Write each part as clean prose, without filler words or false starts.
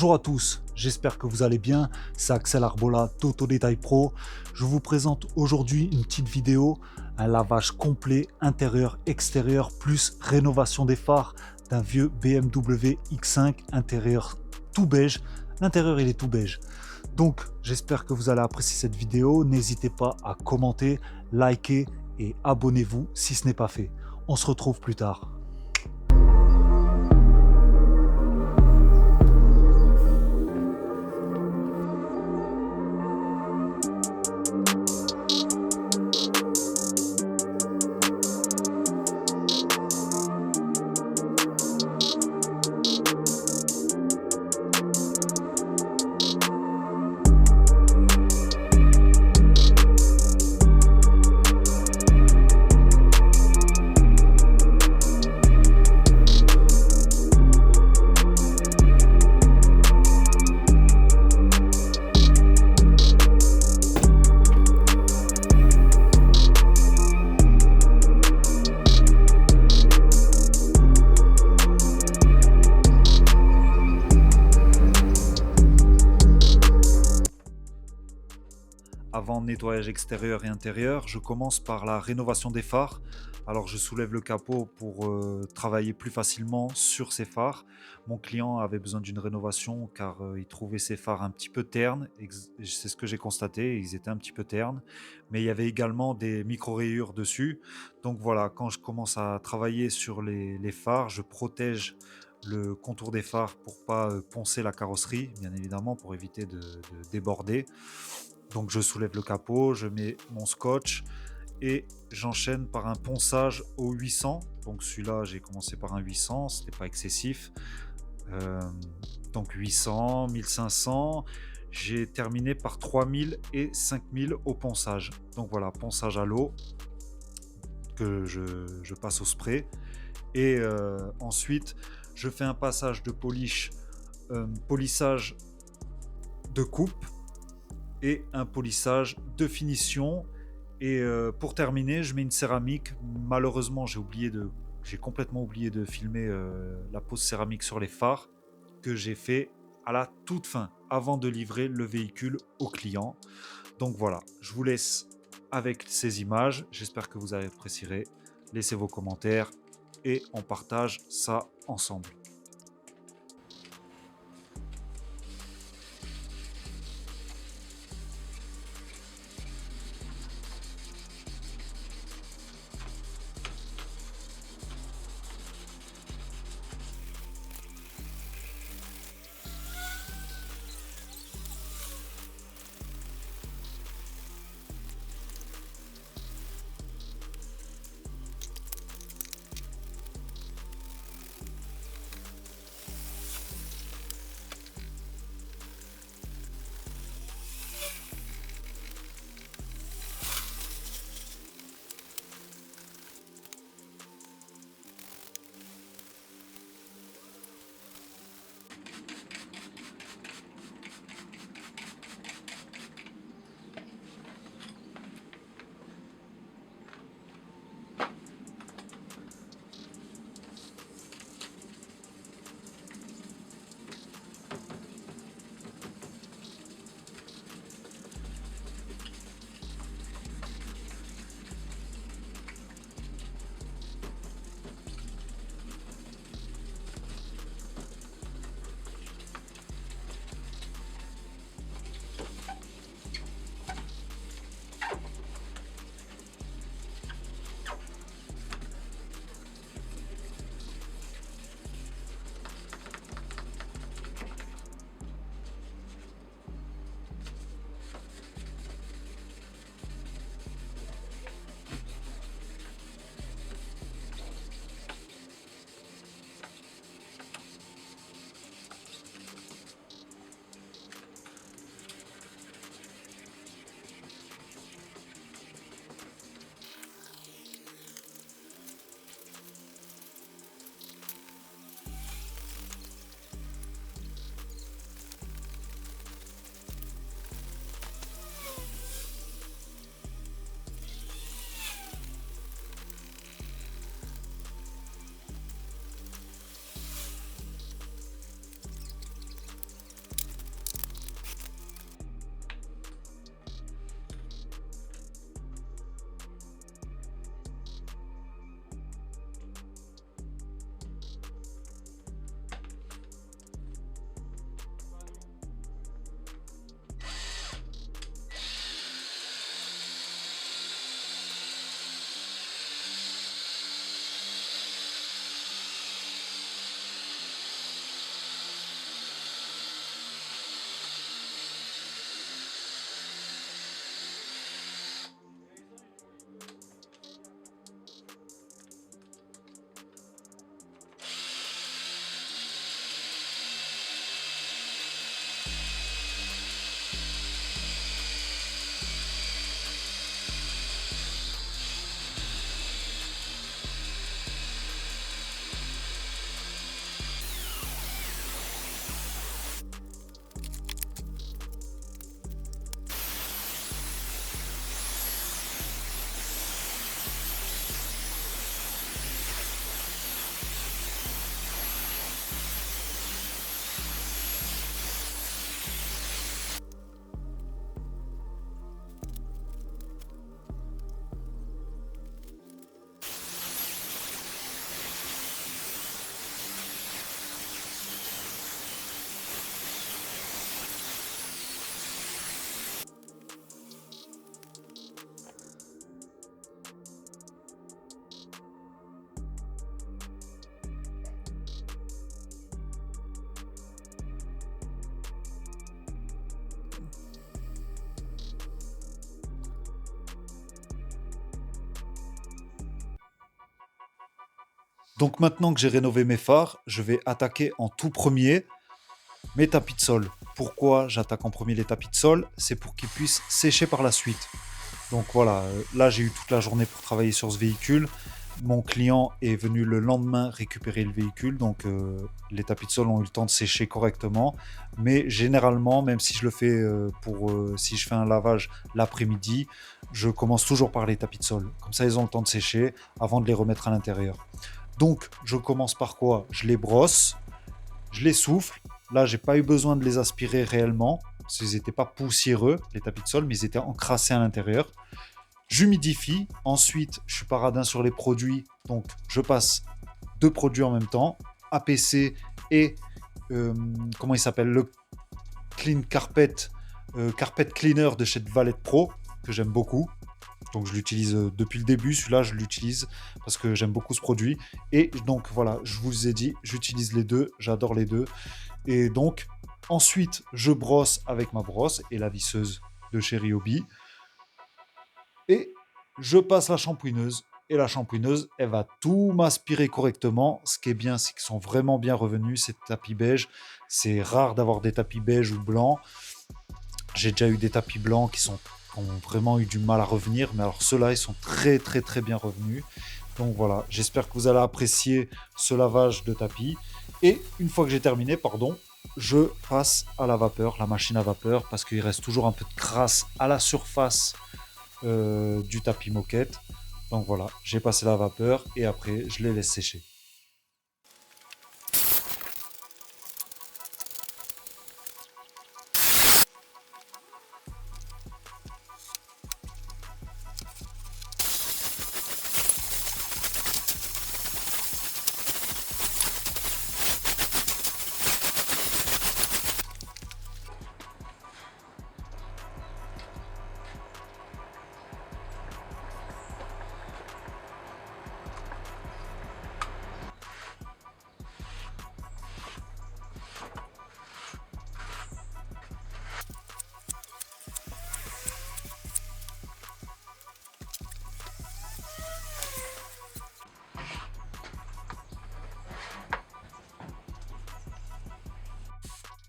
Bonjour à tous, j'espère que vous allez bien, c'est Axel Arbola d'Auto Détail Pro. Je vous présente aujourd'hui une petite vidéo, un lavage complet intérieur-extérieur plus rénovation des phares d'un vieux BMW X5 intérieur tout beige. L'intérieur il est tout beige. Donc j'espère que vous allez apprécier cette vidéo, n'hésitez pas à commenter, liker et abonnez-vous si ce n'est pas fait. On se retrouve plus tard. Avant nettoyage extérieur et intérieur, je commence par la rénovation des phares. Alors je soulève le capot pour travailler plus facilement sur ces phares. Mon client avait besoin d'une rénovation car il trouvait ses phares un petit peu ternes. C'est ce que j'ai constaté, ils étaient un petit peu ternes. Mais il y avait également des micro-rayures dessus. Donc voilà, quand je commence à travailler sur les phares, je protège le contour des phares pour pas poncer la carrosserie, bien évidemment, pour éviter de déborder. Donc je soulève le capot, je mets mon scotch et j'enchaîne par un ponçage au 800. Donc celui-là, j'ai commencé par un 800, c'était pas excessif. Euh, donc 800, 1500. J'ai terminé par 3000 et 5000 au ponçage. Donc voilà, ponçage à l'eau que je passe au spray. Et ensuite, je fais un passage de polissage de coupe et un polissage de finition. Et pour terminer, je mets une céramique. Malheureusement, j'ai complètement oublié de filmer la pose céramique sur les phares que j'ai fait à la toute fin, avant de livrer le véhicule au client. Donc voilà, je vous laisse avec ces images. J'espère que vous apprécierez. Laissez vos commentaires et on partage ça ensemble. Donc maintenant que j'ai rénové mes phares, je vais attaquer en tout premier mes tapis de sol. Pourquoi j'attaque en premier les tapis de sol? C'est pour qu'ils puissent sécher par la suite. Donc voilà, là j'ai eu toute la journée pour travailler sur ce véhicule. Mon client est venu le lendemain récupérer le véhicule, donc les tapis de sol ont eu le temps de sécher correctement. Mais généralement, même si je le fais si je fais un lavage l'après-midi, je commence toujours par les tapis de sol. Comme ça, ils ont le temps de sécher avant de les remettre à l'intérieur. Donc, je commence par quoi? Je les brosse, je les souffle. Là, j'ai pas eu besoin de les aspirer réellement, parce qu'ils n'étaient pas poussiéreux, les tapis de sol, mais ils étaient encrassés à l'intérieur. J'humidifie. Ensuite, je suis paradin sur les produits. Donc, je passe deux produits en même temps. APC et comment il s'appelle, le Clean Carpet, Carpet Cleaner de chez Valet Pro, que j'aime beaucoup. Donc je l'utilise depuis le début, celui-là je l'utilise parce que j'aime beaucoup ce produit. Et donc voilà, je vous ai dit, j'utilise les deux, j'adore les deux. Et donc ensuite je brosse avec ma brosse et la visseuse de chez Ryobi. Et je passe la shampouineuse. Et la shampouineuse, elle va tout m'aspirer correctement. Ce qui est bien, c'est qu'ils sont vraiment bien revenus, ces tapis beige. C'est rare d'avoir des tapis beige ou blancs. J'ai déjà eu des tapis blancs qui ont vraiment eu du mal à revenir, mais alors ceux-là, ils sont très très très bien revenus. Donc voilà, j'espère que vous allez apprécier ce lavage de tapis. Et une fois que j'ai terminé, pardon, je passe à la vapeur, la machine à vapeur, parce qu'il reste toujours un peu de crasse à la surface du tapis moquette. Donc voilà, j'ai passé la vapeur et après, je les laisse sécher.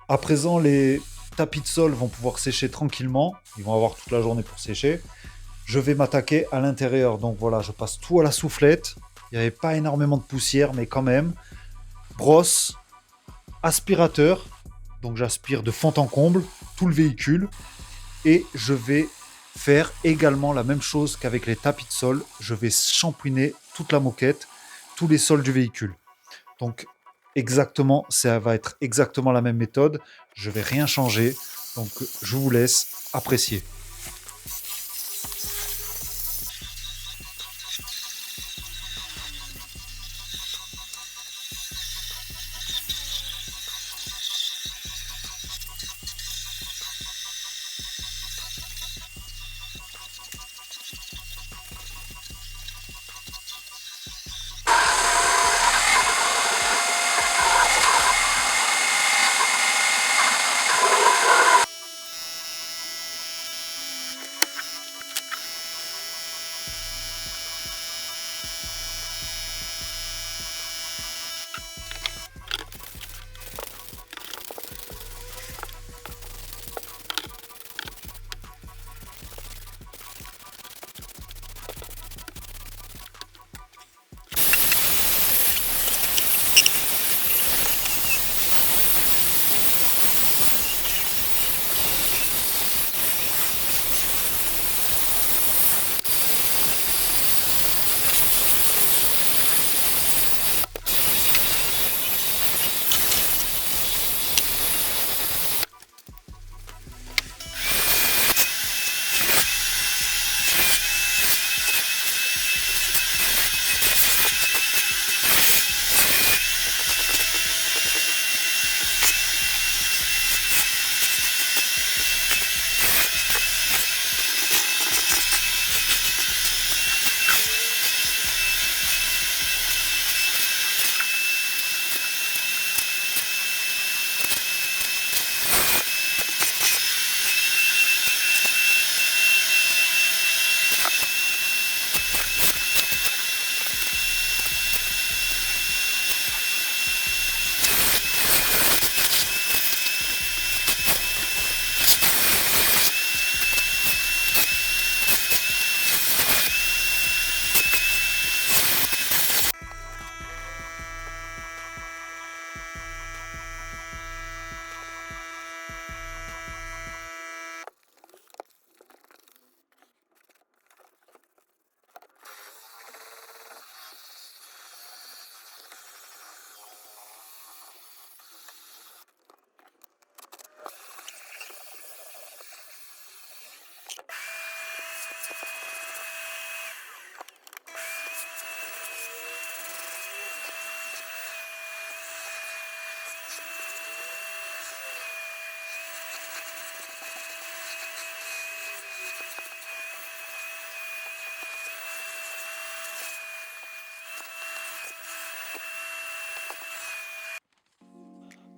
À présent, les tapis de sol vont pouvoir sécher tranquillement. Ils vont avoir toute la journée pour sécher. Je vais m'attaquer à l'intérieur. Donc voilà, je passe tout à la soufflette. Il n'y avait pas énormément de poussière, mais quand même. Brosse, aspirateur. Donc j'aspire de fond en comble tout le véhicule. Et je vais faire également la même chose qu'avec les tapis de sol. Je vais shampouiner toute la moquette, tous les sols du véhicule. Donc exactement, ça va être exactement la même méthode. Je vais rien changer. Donc je vous laisse apprécier.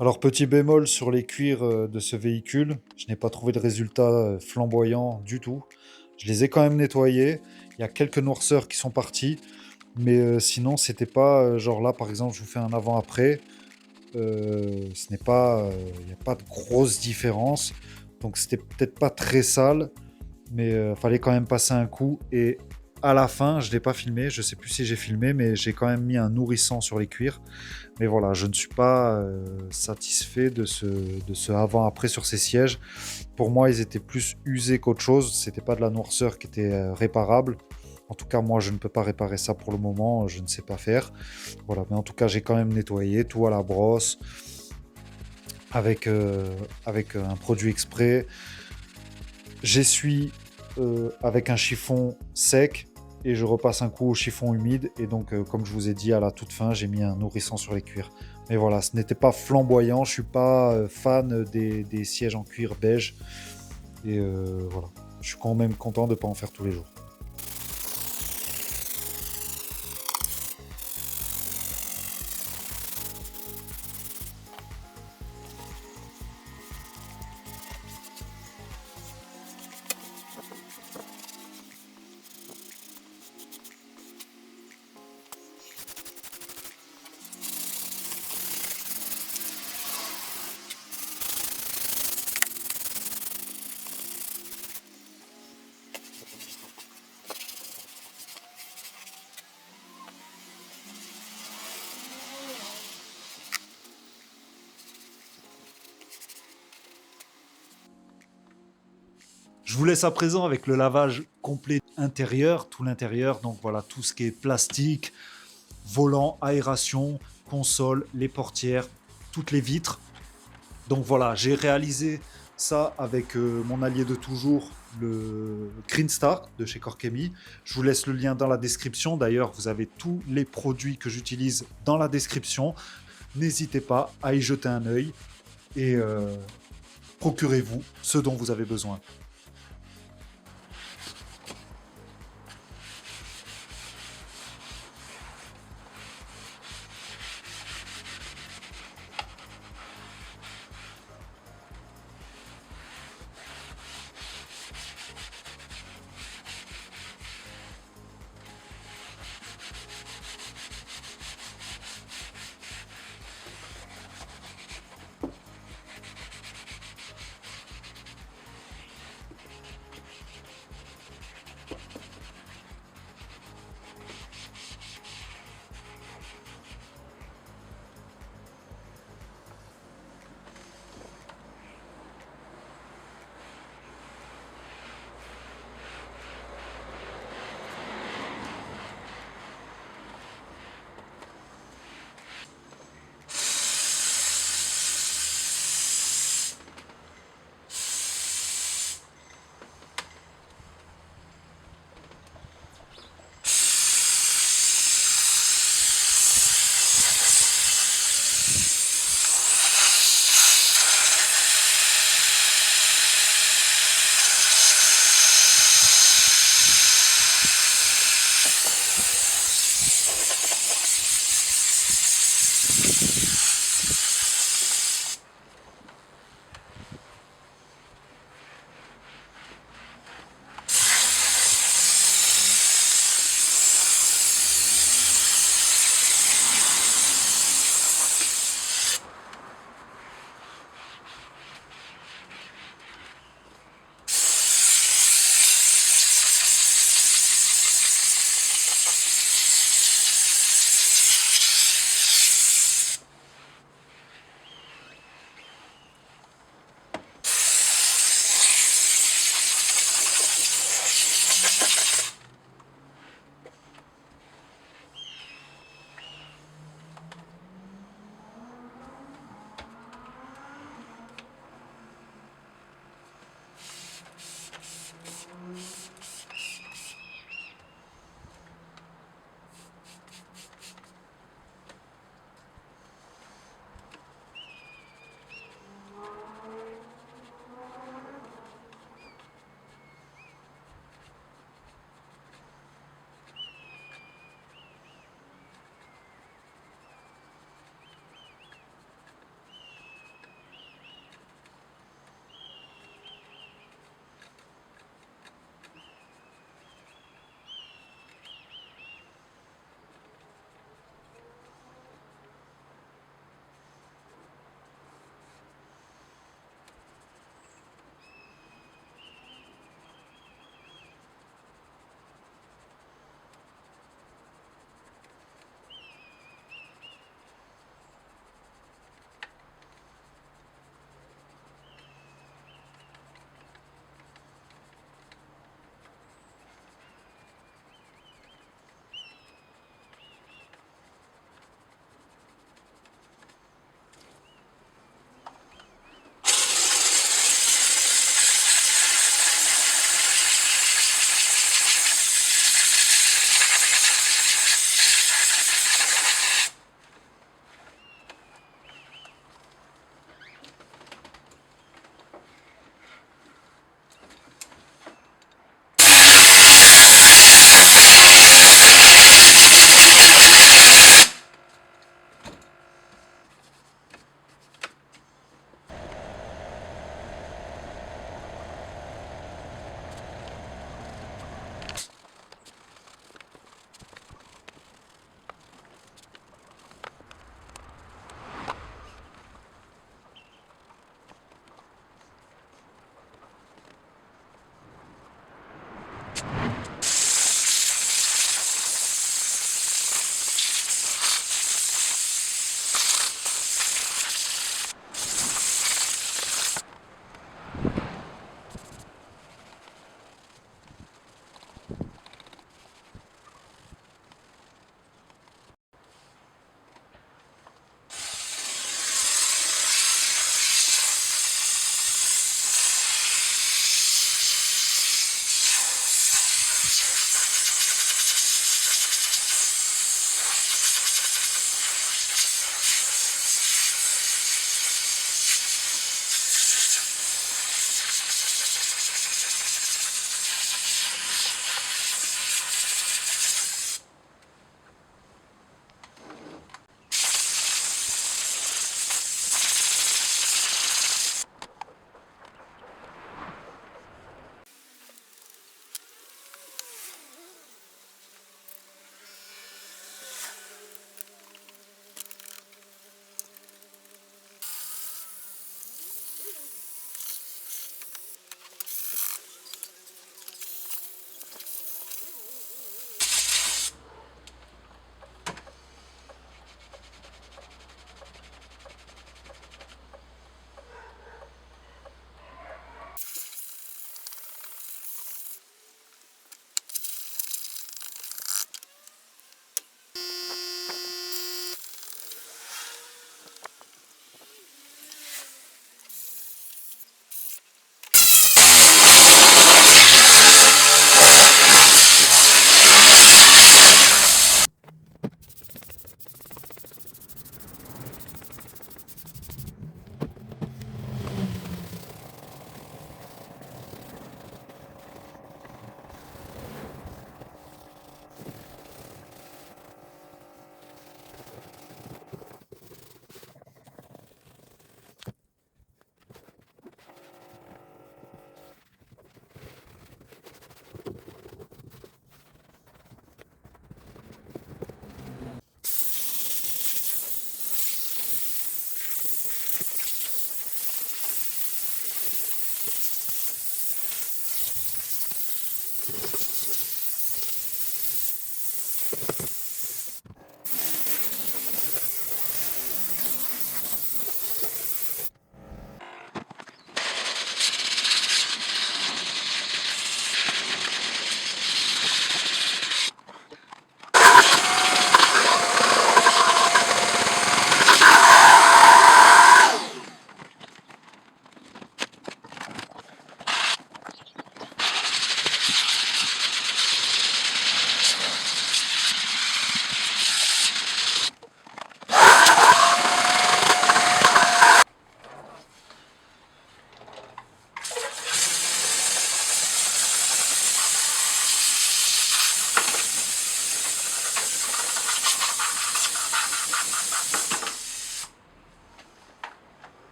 Alors, petit bémol sur les cuirs de ce véhicule, je n'ai pas trouvé de résultat flamboyant du tout. Je les ai quand même nettoyés. Il y a quelques noirceurs qui sont parties, mais sinon, c'était pas genre là, par exemple, je vous fais un avant-après. Ce n'est pas, il n'y a pas de grosse différence. Donc, c'était peut-être pas très sale, mais fallait quand même passer un coup. Et à la fin, je l'ai pas filmé. Je sais plus si j'ai filmé, mais j'ai quand même mis un nourrissant sur les cuirs. Mais voilà, je ne suis pas satisfait de ce avant-après sur ces sièges. Pour moi, ils étaient plus usés qu'autre chose. C'était pas de la noirceur qui était réparable. En tout cas, moi, je ne peux pas réparer ça pour le moment. Je ne sais pas faire. Voilà, mais en tout cas, j'ai quand même nettoyé tout à la brosse avec, un produit exprès. J'essuie avec un chiffon sec et je repasse un coup au chiffon humide. Et donc, comme je vous ai dit, à la toute fin, j'ai mis un nourrisson sur les cuirs. Mais voilà, ce n'était pas flamboyant. Je suis pas fan des sièges en cuir beige. Et voilà, je suis quand même content de ne pas en faire tous les jours. Je vous laisse à présent avec le lavage complet intérieur, tout l'intérieur. Donc voilà, tout ce qui est plastique, volant, aération, console, les portières, toutes les vitres. Donc voilà, j'ai réalisé ça avec mon allié de toujours, le Green Star de chez Corkemi. Je vous laisse le lien dans la description. D'ailleurs, vous avez tous les produits que j'utilise dans la description. N'hésitez pas à y jeter un œil et procurez-vous ce dont vous avez besoin.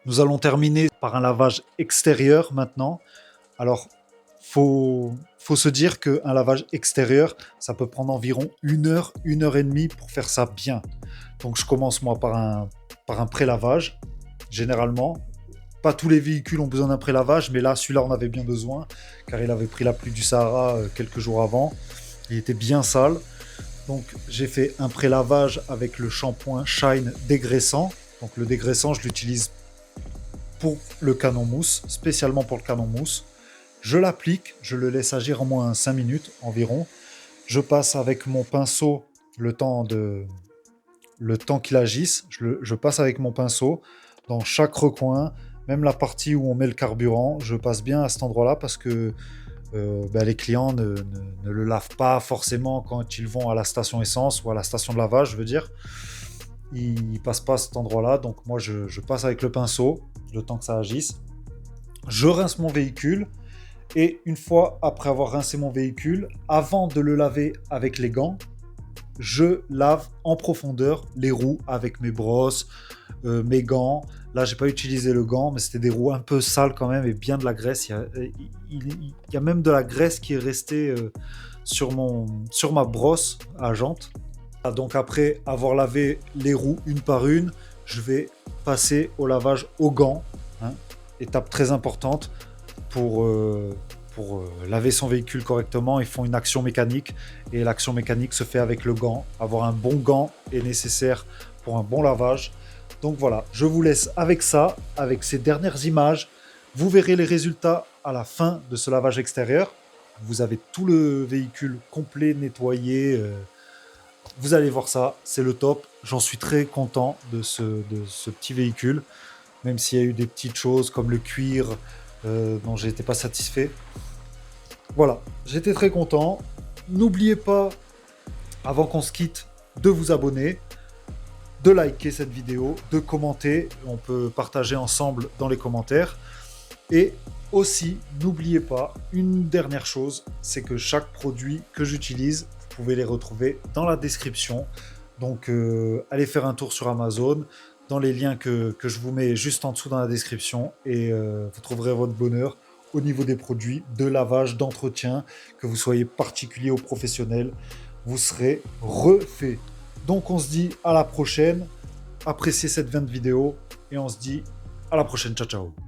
Nous allons terminer par un lavage extérieur maintenant. Alors, faut se dire qu'un lavage extérieur, ça peut prendre environ 1 heure et demie pour faire ça bien. Donc, je commence moi par un pré-lavage, généralement. Pas tous les véhicules ont besoin d'un pré-lavage, mais là, celui-là, on avait bien besoin, car il avait pris la pluie du Sahara quelques jours avant. Il était bien sale. Donc, j'ai fait un pré-lavage avec le shampoing Shine dégraissant. Donc, le dégraissant, je l'utilise pour le canon mousse, spécialement pour le canon mousse. Je l'applique, je le laisse agir en moins 5 minutes environ. Je passe avec mon pinceau le temps qu'il agisse. Je passe avec mon pinceau dans chaque recoin, même la partie où on met le carburant. Je passe bien à cet endroit-là parce que les clients ne le lavent pas forcément quand ils vont à la station essence ou à la station de lavage, je veux dire. Ils ne passent pas à cet endroit-là, donc moi je passe avec le pinceau le temps que ça agisse. Je rince mon véhicule et une fois après avoir rincé mon véhicule, avant de le laver avec les gants, je lave en profondeur les roues avec mes brosses, mes gants. Là, j'ai pas utilisé le gant, mais c'était des roues un peu sales quand même et bien de la graisse. Il y a même de la graisse qui est restée sur ma brosse à jantes. Ah, donc après avoir lavé les roues une par une, je vais passer au lavage au gant, hein. Étape très importante pour laver son véhicule correctement. Ils font une action mécanique et l'action mécanique se fait avec le gant. Avoir un bon gant est nécessaire pour un bon lavage. Donc voilà, je vous laisse avec ça, avec ces dernières images. Vous verrez les résultats à la fin de ce lavage extérieur. Vous avez tout le véhicule complet, nettoyé. Vous allez voir ça, c'est le top. J'en suis très content de ce petit véhicule, même s'il y a eu des petites choses comme le cuir dont j'étais pas satisfait. Voilà, j'étais très content. N'oubliez pas, avant qu'on se quitte, de vous abonner, de liker cette vidéo, de commenter. On peut partager ensemble dans les commentaires. Et aussi, n'oubliez pas, une dernière chose, c'est que chaque produit que j'utilise, vous pouvez les retrouver dans la description. Donc, allez faire un tour sur Amazon, dans les liens que je vous mets juste en dessous dans la description. Et vous trouverez votre bonheur au niveau des produits de lavage, d'entretien, que vous soyez particulier ou professionnel, vous serez refait. Donc, on se dit à la prochaine. Appréciez cette 20 vidéo et on se dit à la prochaine. Ciao, ciao.